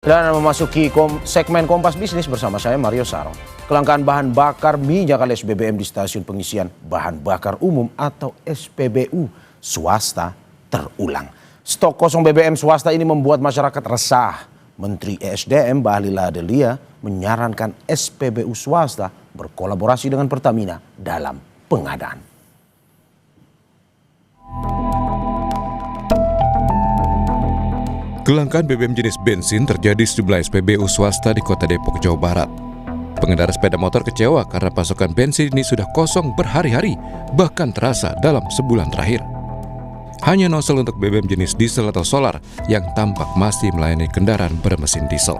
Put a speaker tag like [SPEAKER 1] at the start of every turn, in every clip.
[SPEAKER 1] Dan memasuki segmen Kompas Bisnis bersama saya Mario Saro. Kelangkaan bahan bakar minyak alias BBM di stasiun pengisian bahan bakar umum atau SPBU swasta terulang. Stok kosong BBM swasta ini membuat masyarakat resah. Menteri ESDM Bahlil Lahadalia menyarankan SPBU swasta berkolaborasi dengan Pertamina dalam pengadaan.
[SPEAKER 2] Kelangkaan BBM jenis bensin terjadi di sejumlah SPBU swasta di Kota Depok, Jawa Barat. Pengendara sepeda motor kecewa karena pasokan bensin ini sudah kosong berhari-hari, bahkan terasa dalam sebulan terakhir. Hanya nozzle untuk BBM jenis diesel atau solar yang tampak masih melayani kendaraan bermesin diesel.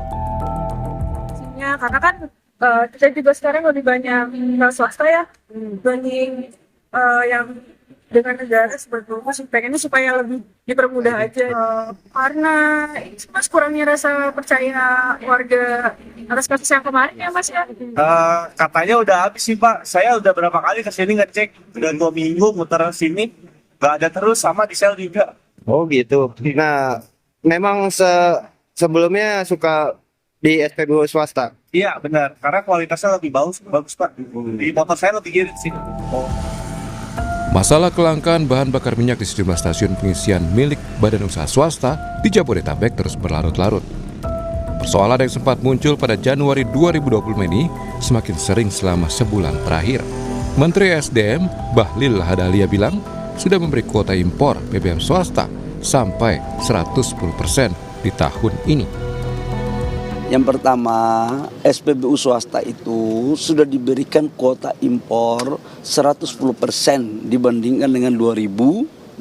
[SPEAKER 3] Ya, karena kan kita juga sekarang lebih banyak swasta ya, dibanding yang dengan negara sebetulnya pengennya supaya lebih dipermudah aja. Karena ini mas kurangnya rasa percaya warga atas kasus yang kemarin ya mas ya.
[SPEAKER 4] Katanya udah habis sih Pak. Saya udah berapa kali kesini ngecek, udah 2 minggu muter sini, nggak ada terus, sama di sel juga.
[SPEAKER 5] Oh gitu. Nah, memang sebelumnya suka di SPBU swasta.
[SPEAKER 4] Iya benar, karena kualitasnya lebih bagus Pak. Di motor saya lebih irit sih.
[SPEAKER 2] Masalah kelangkaan bahan bakar minyak di sejumlah stasiun pengisian milik badan usaha swasta di Jabodetabek terus berlarut-larut. Persoalan yang sempat muncul pada Januari 2020 ini semakin sering selama sebulan terakhir. Menteri SDM Bahlil Lahadalia bilang sudah memberi kuota impor BBM swasta sampai 110% di tahun ini.
[SPEAKER 6] Yang pertama, SPBU swasta itu sudah diberikan kuota impor 110% dibandingkan dengan 2024.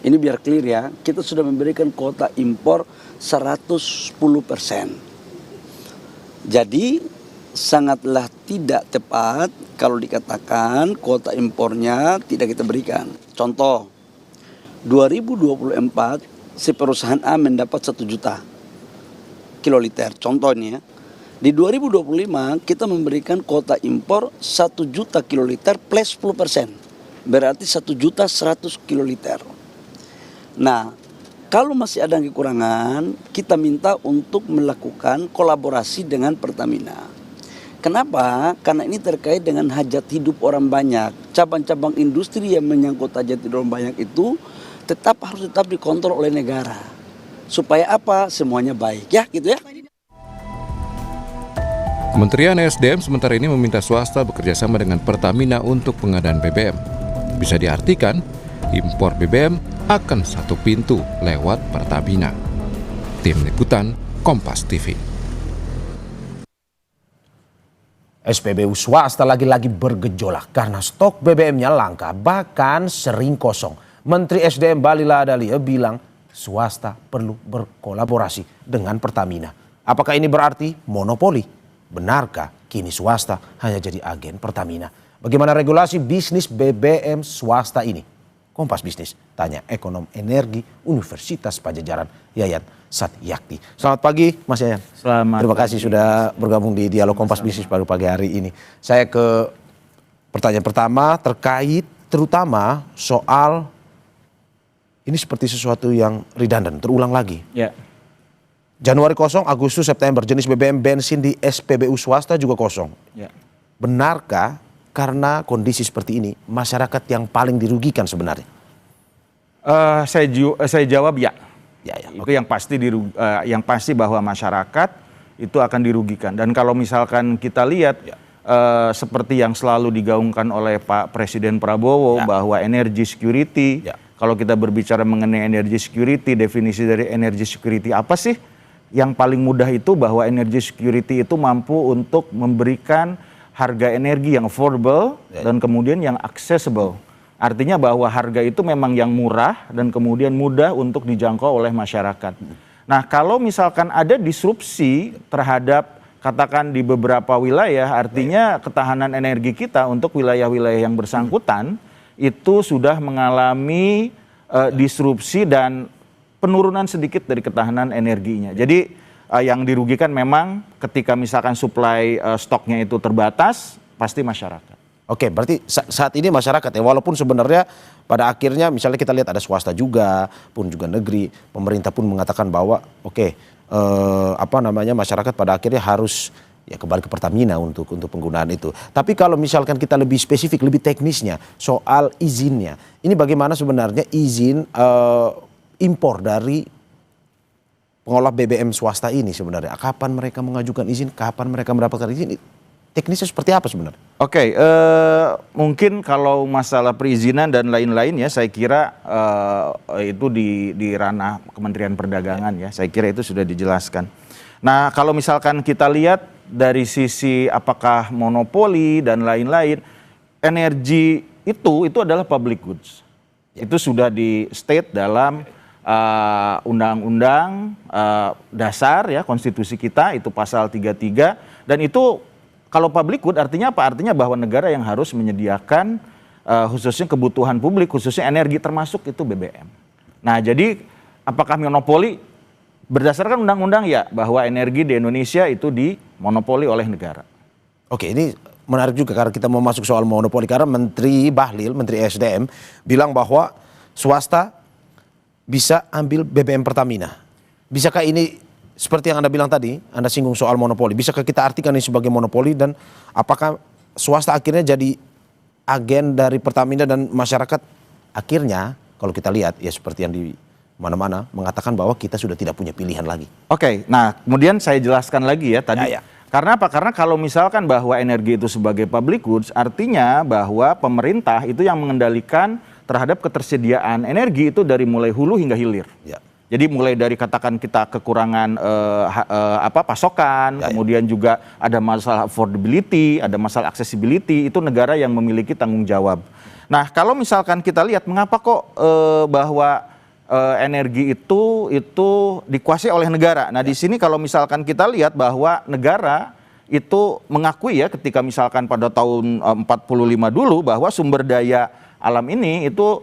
[SPEAKER 6] Ini biar clear ya, kita sudah memberikan kuota impor 110%. Jadi sangatlah tidak tepat kalau dikatakan kuota impornya tidak kita berikan. Contoh, 2024 si perusahaan A mendapat 1 juta kiloliter. Contohnya, di 2025 kita memberikan kuota impor 1 juta kiloliter plus 10%. Berarti 1 juta 100 kiloliter. Nah, kalau masih ada kekurangan, kita minta untuk melakukan kolaborasi dengan Pertamina. Kenapa? Karena ini terkait dengan hajat hidup orang banyak. Cabang-cabang industri yang menyangkut hajat hidup orang banyak itu harus tetap dikontrol oleh negara. Supaya apa? Semuanya baik. Ya gitu ya.
[SPEAKER 2] Kementerian SDM sementara ini meminta swasta bekerjasama dengan Pertamina untuk pengadaan BBM. Bisa diartikan, impor BBM akan satu pintu lewat Pertamina. Tim Liputan, Kompas TV.
[SPEAKER 1] SPBU swasta lagi-lagi bergejolak karena stok BBM-nya langka, bahkan sering kosong. Menteri SDM Bahlil Lahadalia bilang swasta perlu berkolaborasi dengan Pertamina. Apakah ini berarti monopoli? Benarkah kini swasta hanya jadi agen Pertamina? Bagaimana regulasi bisnis BBM swasta ini? Kompas Bisnis tanya ekonom energi Universitas Padjadjaran Yayat Satyakti. Selamat pagi Mas Yayan.
[SPEAKER 7] Selamat.
[SPEAKER 1] Terima kasih sudah bergabung di Dialog Kompas Bisnis pada pagi hari ini. Saya ke pertanyaan pertama terkait terutama soal ini seperti sesuatu yang redundant, terulang lagi.
[SPEAKER 7] Ya.
[SPEAKER 1] Januari kosong, Agustus, September, jenis BBM bensin di SPBU swasta juga kosong.
[SPEAKER 7] Ya.
[SPEAKER 1] Benarkah karena kondisi seperti ini, masyarakat yang paling dirugikan sebenarnya?
[SPEAKER 7] Saya jawab ya.
[SPEAKER 1] Ya,
[SPEAKER 7] Itu yang pasti bahwa masyarakat itu akan dirugikan. Dan kalau misalkan kita lihat seperti yang selalu digaungkan oleh Pak Presiden Prabowo bahwa energy security. Kalau kita berbicara mengenai energy security, definisi dari energy security apa sih? Yang paling mudah itu bahwa energy security itu mampu untuk memberikan harga energi yang affordable dan kemudian yang accessible. Artinya bahwa harga itu memang yang murah dan kemudian mudah untuk dijangkau oleh masyarakat. Nah, kalau misalkan ada disrupsi terhadap katakan di beberapa wilayah, artinya ketahanan energi kita untuk wilayah-wilayah yang bersangkutan itu sudah mengalami disrupsi dan penurunan sedikit dari ketahanan energinya. Jadi yang dirugikan memang ketika misalkan suplai stoknya itu terbatas, pasti masyarakat.
[SPEAKER 1] Oke, berarti saat ini masyarakat ya, walaupun sebenarnya pada akhirnya misalnya kita lihat ada swasta juga, pun juga negeri, pemerintah pun mengatakan bahwa oke, masyarakat pada akhirnya harus ya kembali ke Pertamina untuk penggunaan itu. Tapi kalau misalkan kita lebih spesifik, lebih teknisnya soal izinnya, ini bagaimana sebenarnya izin impor dari pengolah BBM swasta ini sebenarnya? Kapan mereka mengajukan izin? Kapan mereka mendapatkan izin? Teknisnya seperti apa sebenarnya?
[SPEAKER 7] Oke, mungkin kalau masalah perizinan dan lain-lain ya, saya kira itu di ranah Kementerian Perdagangan ya. Saya kira itu sudah dijelaskan. Nah, kalau misalkan kita lihat dari sisi apakah monopoli dan lain-lain, energi itu adalah public goods. Itu sudah di state dalam undang-undang dasar ya, konstitusi kita itu pasal 33, dan itu kalau public good artinya apa? Artinya bahwa negara yang harus menyediakan khususnya kebutuhan publik, khususnya energi termasuk itu BBM. Nah, jadi apakah monopoli? Berdasarkan undang-undang ya, bahwa energi di Indonesia itu dimonopoli oleh negara.
[SPEAKER 1] Oke, ini menarik juga karena kita mau masuk soal monopoli, karena Menteri Bahlil, Menteri SDM bilang bahwa swasta bisa ambil BBM Pertamina. Bisakah ini seperti yang Anda bilang tadi, Anda singgung soal monopoli, bisakah kita artikan ini sebagai monopoli, dan apakah swasta akhirnya jadi agen dari Pertamina dan masyarakat akhirnya kalau kita lihat ya seperti yang di mana-mana mengatakan bahwa kita sudah tidak punya pilihan lagi.
[SPEAKER 7] Oke, nah kemudian saya jelaskan lagi ya tadi.
[SPEAKER 1] Ya.
[SPEAKER 7] Karena apa? Karena kalau misalkan bahwa energi itu sebagai public goods, artinya bahwa pemerintah itu yang mengendalikan terhadap ketersediaan energi itu dari mulai hulu hingga hilir.
[SPEAKER 1] Ya.
[SPEAKER 7] Jadi mulai dari katakan kita kekurangan pasokan, kemudian juga ada masalah affordability, ada masalah accessibility, itu negara yang memiliki tanggung jawab. Nah, kalau misalkan kita lihat mengapa kok bahwa energi itu dikuasai oleh negara. Nah, di sini kalau misalkan kita lihat bahwa negara itu mengakui ya ketika misalkan pada tahun 45 dulu bahwa sumber daya alam ini itu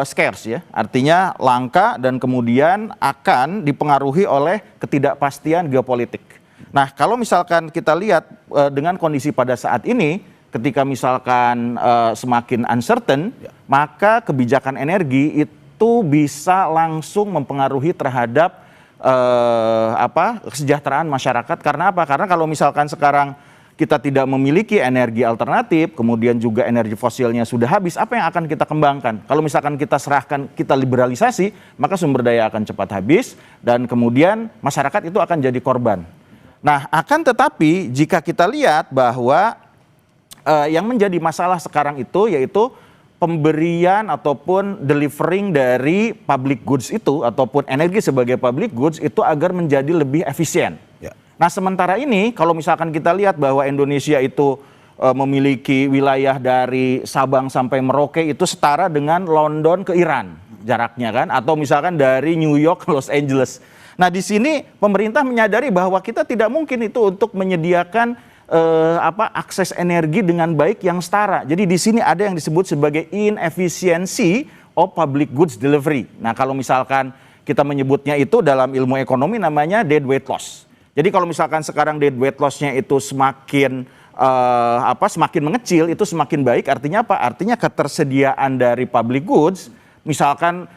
[SPEAKER 7] scarce ya. Artinya langka dan kemudian akan dipengaruhi oleh ketidakpastian geopolitik. Nah, kalau misalkan kita lihat dengan kondisi pada saat ini ketika misalkan semakin uncertain, maka kebijakan energi itu bisa langsung mempengaruhi terhadap kesejahteraan masyarakat. Karena apa? Karena kalau misalkan sekarang kita tidak memiliki energi alternatif, kemudian juga energi fosilnya sudah habis, apa yang akan kita kembangkan? Kalau misalkan kita serahkan, kita liberalisasi, maka sumber daya akan cepat habis dan kemudian masyarakat itu akan jadi korban. Nah, akan tetapi jika kita lihat bahwa yang menjadi masalah sekarang itu yaitu pemberian ataupun delivering dari public goods itu ataupun energi sebagai public goods itu agar menjadi lebih efisien. Ya. Nah, sementara ini kalau misalkan kita lihat bahwa Indonesia itu memiliki wilayah dari Sabang sampai Merauke itu setara dengan London ke Iran jaraknya kan, atau misalkan dari New York ke Los Angeles. Nah, di sini pemerintah menyadari bahwa kita tidak mungkin itu untuk menyediakan akses energi dengan baik yang setara. Jadi di sini ada yang disebut sebagai inefficiency of public goods delivery. Nah, kalau misalkan kita menyebutnya itu dalam ilmu ekonomi namanya dead weight loss. Jadi kalau misalkan sekarang dead weight loss-nya itu semakin mengecil, itu semakin baik. Artinya apa? Artinya ketersediaan dari public goods, misalkan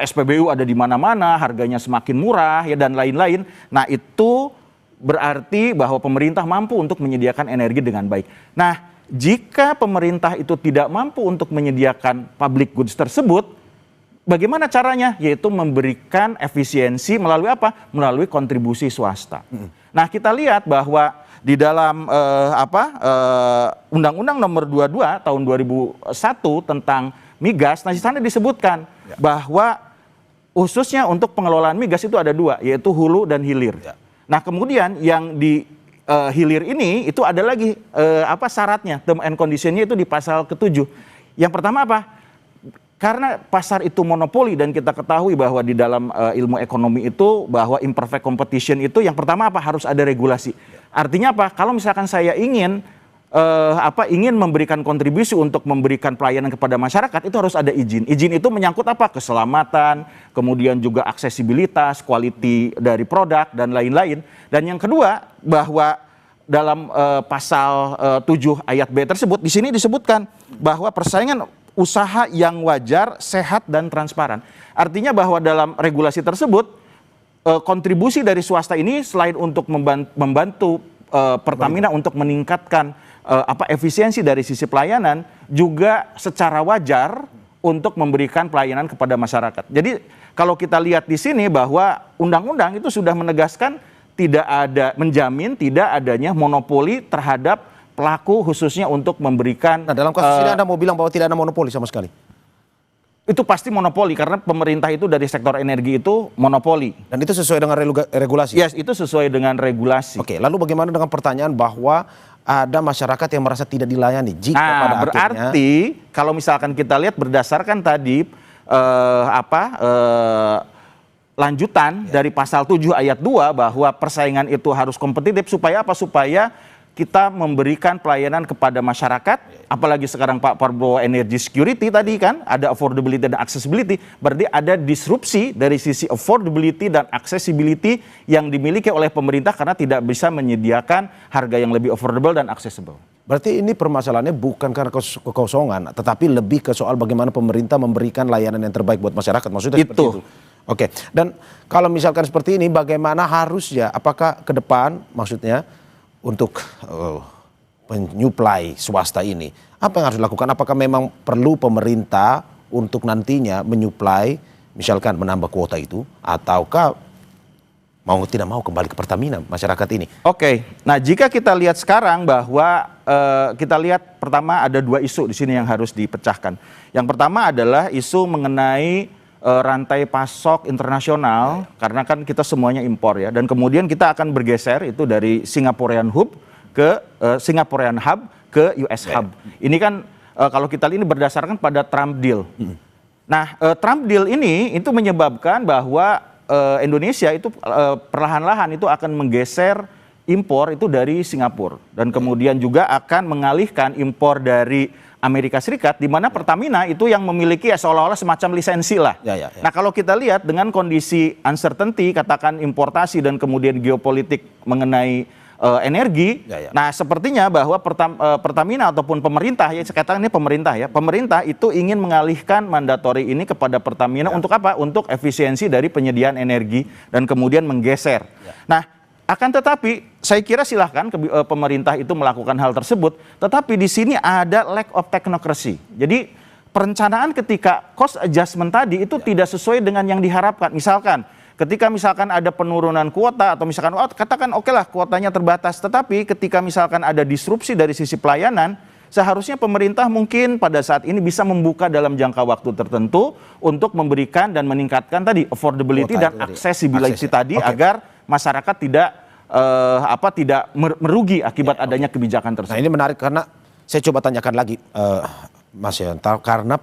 [SPEAKER 7] SPBU ada di mana-mana, harganya semakin murah ya dan lain-lain. Nah, itu berarti bahwa pemerintah mampu untuk menyediakan energi dengan baik. Nah, jika pemerintah itu tidak mampu untuk menyediakan public goods tersebut, bagaimana caranya? Yaitu memberikan efisiensi melalui apa? Melalui kontribusi swasta. Nah, kita lihat bahwa di dalam Undang-Undang Nomor 22 tahun 2001 tentang migas, nah di sana disebutkan bahwa khususnya untuk pengelolaan migas itu ada dua, yaitu hulu dan hilir. Nah, kemudian yang di hilir ini itu ada lagi syaratnya, term and conditionnya itu di pasal ke-7. Yang pertama apa? Karena pasar itu monopoli dan kita ketahui bahwa di dalam ilmu ekonomi itu bahwa imperfect competition itu yang pertama apa? Harus ada regulasi. Artinya apa? Kalau misalkan saya ingin memberikan kontribusi untuk memberikan pelayanan kepada masyarakat, itu harus ada izin. Izin itu menyangkut apa? Keselamatan, kemudian juga aksesibilitas, quality dari produk dan lain-lain. Dan yang kedua, bahwa dalam pasal 7 ayat B tersebut di sini disebutkan bahwa persaingan usaha yang wajar, sehat dan transparan. Artinya bahwa dalam regulasi tersebut kontribusi dari swasta ini selain untuk membantu Pertamina untuk meningkatkan efisiensi dari sisi pelayanan, juga secara wajar untuk memberikan pelayanan kepada masyarakat. Jadi kalau kita lihat di sini bahwa undang-undang itu sudah menegaskan tidak ada, menjamin tidak adanya monopoli terhadap pelaku khususnya untuk memberikan.
[SPEAKER 1] Nah, dalam kasus ini Anda mau bilang bahwa tidak ada monopoli sama sekali?
[SPEAKER 7] Itu pasti monopoli karena pemerintah itu dari sektor energi itu monopoli.
[SPEAKER 1] Dan itu sesuai dengan regulasi?
[SPEAKER 7] Yes, itu sesuai dengan regulasi.
[SPEAKER 1] Oke, lalu bagaimana dengan pertanyaan bahwa ada masyarakat yang merasa tidak dilayani jika pada
[SPEAKER 7] berarti kalau misalkan kita lihat berdasarkan tadi lanjutan dari pasal 7 ayat 2 bahwa persaingan itu harus kompetitif supaya apa? Supaya kita memberikan pelayanan kepada masyarakat, apalagi sekarang Pak Prabowo energy security tadi kan, ada affordability dan accessibility, berarti ada disrupsi dari sisi affordability dan accessibility yang dimiliki oleh pemerintah karena tidak bisa menyediakan harga yang lebih affordable dan accessible.
[SPEAKER 1] Berarti ini permasalahannya bukan karena kekosongan, tetapi lebih ke soal bagaimana pemerintah memberikan layanan yang terbaik buat masyarakat, maksudnya seperti itu. Oke, dan kalau misalkan seperti ini, bagaimana harusnya, apakah ke depan maksudnya, untuk penyuplai swasta ini, apa yang harus dilakukan? Apakah memang perlu pemerintah untuk nantinya menyuplai, misalkan menambah kuota itu, ataukah mau tidak mau kembali ke Pertamina masyarakat ini?
[SPEAKER 7] Oke, nah jika kita lihat sekarang bahwa kita lihat pertama ada dua isu di sini yang harus dipecahkan. Yang pertama adalah isu mengenai rantai pasok internasional, karena kan kita semuanya impor ya, dan kemudian kita akan bergeser itu dari Singaporean Hub ke Singaporean Hub ke US Hub. Ini kan kalau kita lihat ini berdasarkan pada Trump Deal. Nah, Trump Deal ini itu menyebabkan bahwa Indonesia itu perlahan-lahan itu akan menggeser impor itu dari Singapura, dan kemudian juga akan mengalihkan impor dari Amerika Serikat, di mana Pertamina itu yang memiliki seolah-olah semacam lisensi lah. Nah, kalau kita lihat dengan kondisi uncertainty, katakan importasi dan kemudian geopolitik mengenai energi, nah sepertinya bahwa Pertamina ataupun pemerintah, ya saya katakan ini pemerintah ya, pemerintah itu ingin mengalihkan mandatori ini kepada Pertamina untuk apa? Untuk efisiensi dari penyediaan energi dan kemudian menggeser. Nah, akan tetapi saya kira silahkan pemerintah itu melakukan hal tersebut, tetapi di sini ada lack of technocracy. Jadi perencanaan ketika cost adjustment tadi itu tidak sesuai dengan yang diharapkan. Misalkan ketika misalkan ada penurunan kuota atau misalkan katakan oke lah kuotanya terbatas, tetapi ketika misalkan ada disrupsi dari sisi pelayanan, seharusnya pemerintah mungkin pada saat ini bisa membuka dalam jangka waktu tertentu untuk memberikan dan meningkatkan tadi affordability dan accessibility tadi agar masyarakat tidak merugi akibat adanya kebijakan tersebut.
[SPEAKER 1] Nah, ini menarik karena saya coba tanyakan lagi Mas Yanto, karena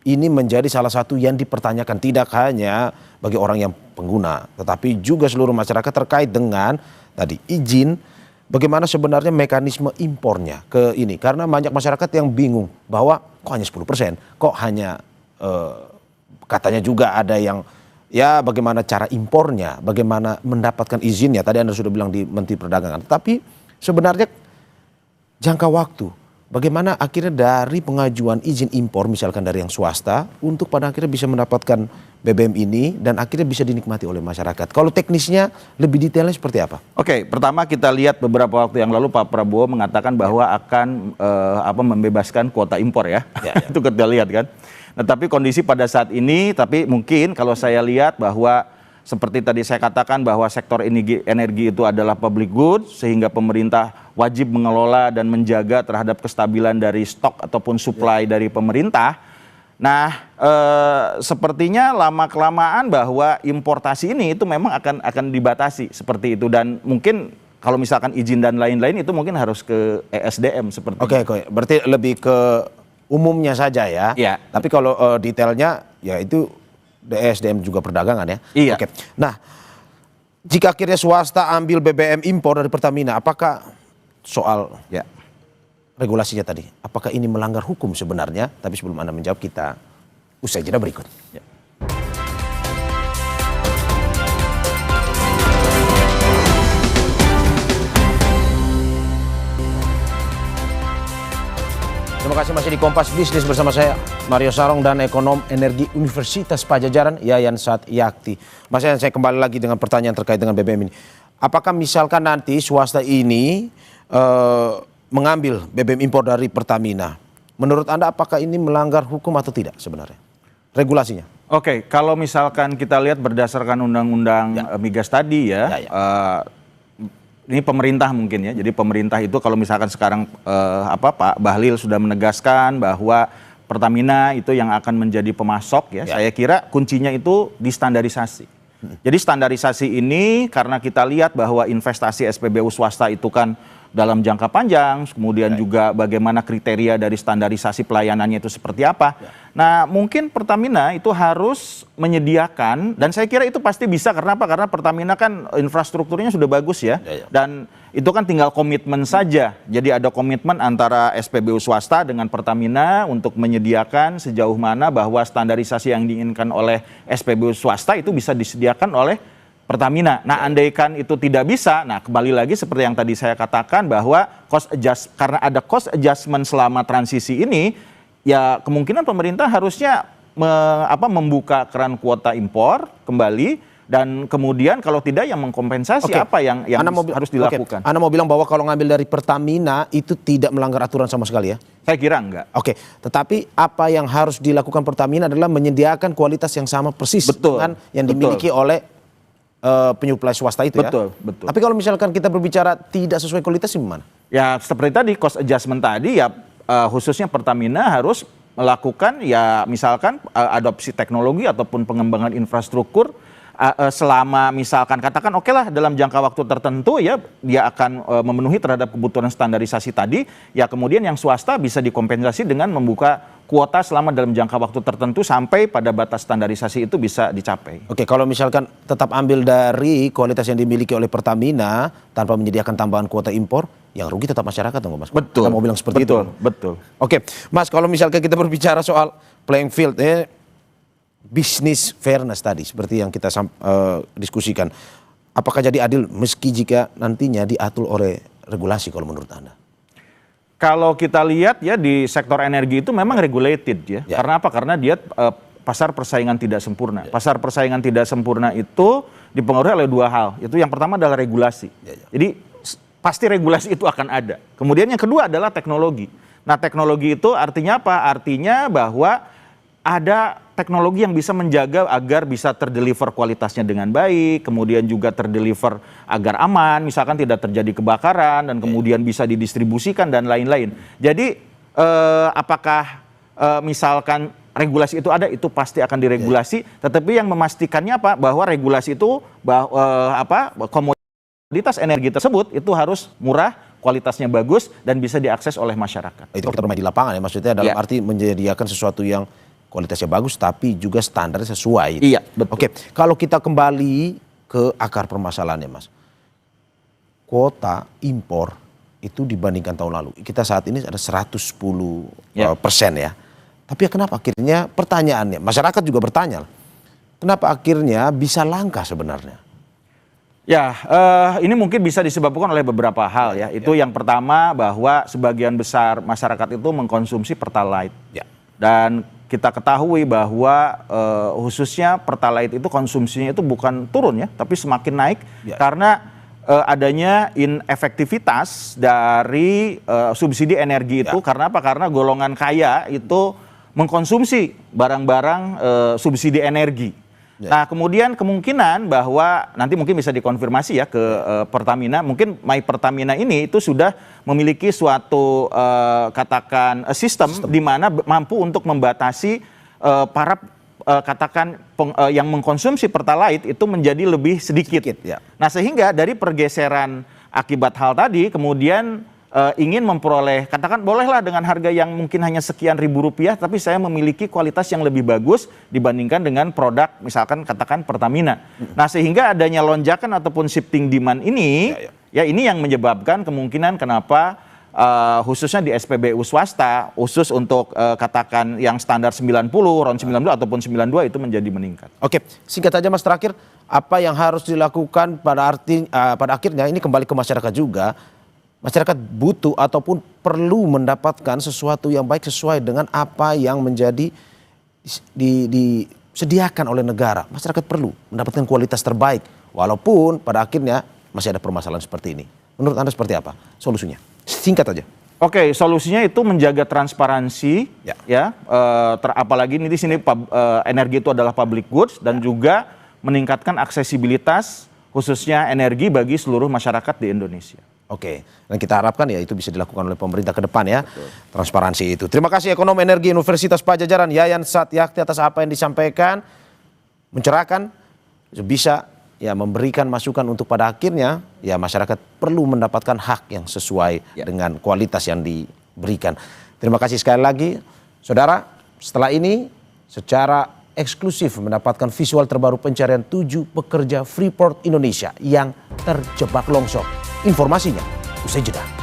[SPEAKER 1] ini menjadi salah satu yang dipertanyakan tidak hanya bagi orang yang pengguna, tetapi juga seluruh masyarakat terkait dengan tadi izin, bagaimana sebenarnya mekanisme impornya ke ini. Karena banyak masyarakat yang bingung bahwa kok hanya 10%, kok hanya katanya juga ada yang ya bagaimana cara impornya, bagaimana mendapatkan izinnya. Tadi Anda sudah bilang di Menteri Perdagangan. Tapi sebenarnya jangka waktu, bagaimana akhirnya dari pengajuan izin impor misalkan dari yang swasta untuk pada akhirnya bisa mendapatkan BBM ini dan akhirnya bisa dinikmati oleh masyarakat. Kalau teknisnya lebih detailnya seperti apa?
[SPEAKER 7] Oke, pertama kita lihat beberapa waktu yang lalu Pak Prabowo mengatakan bahwa akan membebaskan kuota impor ya. Itu kita lihat kan. Nah, tapi kondisi pada saat ini, tapi mungkin kalau saya lihat bahwa seperti tadi saya katakan bahwa sektor energi itu adalah public goods, sehingga pemerintah wajib mengelola dan menjaga terhadap kestabilan dari stok ataupun supply dari pemerintah. Nah, sepertinya lama-kelamaan bahwa importasi ini itu memang akan dibatasi seperti itu, dan mungkin kalau misalkan izin dan lain-lain itu mungkin harus ke ESDM seperti itu.
[SPEAKER 1] Oke, berarti lebih ke umumnya saja ya.
[SPEAKER 7] Iya.
[SPEAKER 1] Tapi kalau detailnya ya itu ESDM juga perdagangan ya.
[SPEAKER 7] Iya.
[SPEAKER 1] Oke. Nah, jika akhirnya swasta ambil BBM impor dari Pertamina, apakah soal regulasinya tadi, apakah ini melanggar hukum sebenarnya? Tapi sebelum Anda menjawab, kita usai jeda berikut. Ya. Terima terima kasih masih di Kompas Bisnis bersama saya Mario Sarong dan ekonom energi Universitas Pajajaran Yayan Satyakti. Mas Yayan, saya kembali lagi dengan pertanyaan terkait dengan BBM ini. Apakah misalkan nanti swasta ini mengambil BBM impor dari Pertamina, menurut Anda apakah ini melanggar hukum atau tidak sebenarnya regulasinya?
[SPEAKER 7] Oke, kalau misalkan kita lihat berdasarkan undang-undang migas tadi ini pemerintah mungkin ya. Jadi pemerintah itu kalau misalkan sekarang Pak Bahlil sudah menegaskan bahwa Pertamina itu yang akan menjadi pemasok ya. Saya kira kuncinya itu di standarisasi. Jadi standarisasi ini karena kita lihat bahwa investasi SPBU swasta itu kan dalam jangka panjang, kemudian juga bagaimana kriteria dari standarisasi pelayanannya itu seperti apa. Nah, mungkin Pertamina itu harus menyediakan, dan saya kira itu pasti bisa, karena apa? Karena Pertamina kan infrastrukturnya sudah bagus ya, dan itu kan tinggal komitmen saja. Jadi ada komitmen antara SPBU swasta dengan Pertamina untuk menyediakan sejauh mana bahwa standarisasi yang diinginkan oleh SPBU swasta itu bisa disediakan oleh Pertamina. Nah, andaikan itu tidak bisa, nah kembali lagi seperti yang tadi saya katakan bahwa karena ada cost adjustment selama transisi ini, ya kemungkinan pemerintah harusnya membuka keran kuota impor kembali, dan kemudian kalau tidak yang mengkompensasi apa yang harus dilakukan.
[SPEAKER 1] Anda mau bilang bahwa kalau ngambil dari Pertamina itu tidak melanggar aturan sama sekali ya?
[SPEAKER 7] Saya kira enggak.
[SPEAKER 1] Oke, tetapi apa yang harus dilakukan Pertamina adalah menyediakan kualitas yang sama persis dengan yang dimiliki oleh penyuplai swasta itu ya.
[SPEAKER 7] Betul.
[SPEAKER 1] Tapi kalau misalkan kita berbicara tidak sesuai kualitas gimana?
[SPEAKER 7] Ya seperti tadi cost adjustment tadi ya, khususnya Pertamina harus melakukan ya misalkan adopsi teknologi ataupun pengembangan infrastruktur selama misalkan katakan oke lah dalam jangka waktu tertentu ya dia akan memenuhi terhadap kebutuhan standarisasi tadi, ya kemudian yang swasta bisa dikompensasi dengan membuka kuota selama dalam jangka waktu tertentu sampai pada batas standarisasi itu bisa dicapai.
[SPEAKER 1] Oke, kalau misalkan tetap ambil dari kualitas yang dimiliki oleh Pertamina tanpa menyediakan tambahan kuota impor, yang rugi tetap masyarakat dong Mas.
[SPEAKER 7] Betul.
[SPEAKER 1] Kita mau bilang seperti itu.
[SPEAKER 7] Betul.
[SPEAKER 1] Oke, Mas, kalau misalkan kita berbicara soal playing field bisnis fairness tadi seperti yang kita diskusikan, apakah jadi adil meski jika nantinya diatur oleh regulasi kalau menurut Anda?
[SPEAKER 7] Kalau kita lihat ya di sektor energi itu memang regulated ya. Karena apa? Karena dia pasar persaingan tidak sempurna. Pasar persaingan tidak sempurna itu dipengaruhi oleh dua hal. Itu yang pertama adalah regulasi. Jadi pasti regulasi itu akan ada. Kemudian yang kedua adalah teknologi. Nah, teknologi itu artinya apa? Artinya bahwa ada teknologi yang bisa menjaga agar bisa terdeliver kualitasnya dengan baik, kemudian juga terdeliver agar aman, misalkan tidak terjadi kebakaran, dan kemudian bisa didistribusikan dan lain-lain. Jadi apakah misalkan regulasi itu ada, itu pasti akan diregulasi, tetapi yang memastikannya apa? Bahwa regulasi itu komoditas energi tersebut itu harus murah, kualitasnya bagus, dan bisa diakses oleh masyarakat.
[SPEAKER 1] Itu kita bermain di lapangan ya, maksudnya dalam arti menyediakan sesuatu yang kualitasnya bagus tapi juga standarnya sesuai.
[SPEAKER 7] Iya, betul.
[SPEAKER 1] Oke, kalau kita kembali ke akar permasalahannya Mas. Kuota impor itu dibandingkan tahun lalu, kita saat ini ada 110% ya. Tapi ya kenapa akhirnya pertanyaannya, masyarakat juga bertanya, kenapa akhirnya bisa langka sebenarnya?
[SPEAKER 7] Ya, ini mungkin bisa disebabkan oleh beberapa hal ya. Itu yang pertama bahwa sebagian besar masyarakat itu mengkonsumsi Pertalite. Dan kita ketahui bahwa khususnya Pertalite itu konsumsinya itu bukan turun ya, tapi semakin naik karena adanya inefektivitas dari subsidi energi itu. Karena apa? Karena golongan kaya itu mengkonsumsi barang-barang subsidi energi. Nah, kemudian kemungkinan bahwa nanti mungkin bisa dikonfirmasi ya ke Pertamina, mungkin My Pertamina ini itu sudah memiliki suatu katakan sistem di mana mampu untuk membatasi para katakan yang mengkonsumsi Pertalite itu menjadi lebih sedikit. Nah, sehingga dari pergeseran akibat hal tadi kemudian ingin memperoleh, katakan bolehlah dengan harga yang mungkin hanya sekian ribu rupiah, tapi saya memiliki kualitas yang lebih bagus dibandingkan dengan produk misalkan katakan Pertamina. Nah, sehingga adanya lonjakan ataupun shifting demand ini, ya ini yang menyebabkan kemungkinan kenapa khususnya di SPBU swasta, khusus untuk katakan yang standar 90, RON 92 ataupun 92 itu menjadi meningkat.
[SPEAKER 1] Oke, singkat saja Mas terakhir, apa yang harus dilakukan pada akhirnya ini kembali ke masyarakat juga. masyarakat butuh ataupun perlu mendapatkan sesuatu yang baik sesuai dengan apa yang menjadi disediakan oleh negara. Masyarakat perlu mendapatkan kualitas terbaik walaupun pada akhirnya masih ada permasalahan seperti ini. Menurut Anda seperti apa solusinya? Singkat aja.
[SPEAKER 7] Oke, solusinya itu menjaga transparansi, apalagi ini di sini energi itu adalah public goods dan juga meningkatkan aksesibilitas khususnya energi bagi seluruh masyarakat di Indonesia.
[SPEAKER 1] Oke, dan kita harapkan ya itu bisa dilakukan oleh pemerintah ke depan ya. Betul. Transparansi itu. Terima kasih Ekonom Energi Universitas Padjadjaran Yayan Satyakti atas apa yang disampaikan, mencerahkan, bisa ya memberikan masukan untuk pada akhirnya ya masyarakat perlu mendapatkan hak yang sesuai dengan kualitas yang diberikan. Terima kasih sekali lagi, saudara. Setelah ini secara eksklusif mendapatkan visual terbaru pencarian 7 pekerja Freeport Indonesia yang terjebak longsor. Informasinya usai jeda.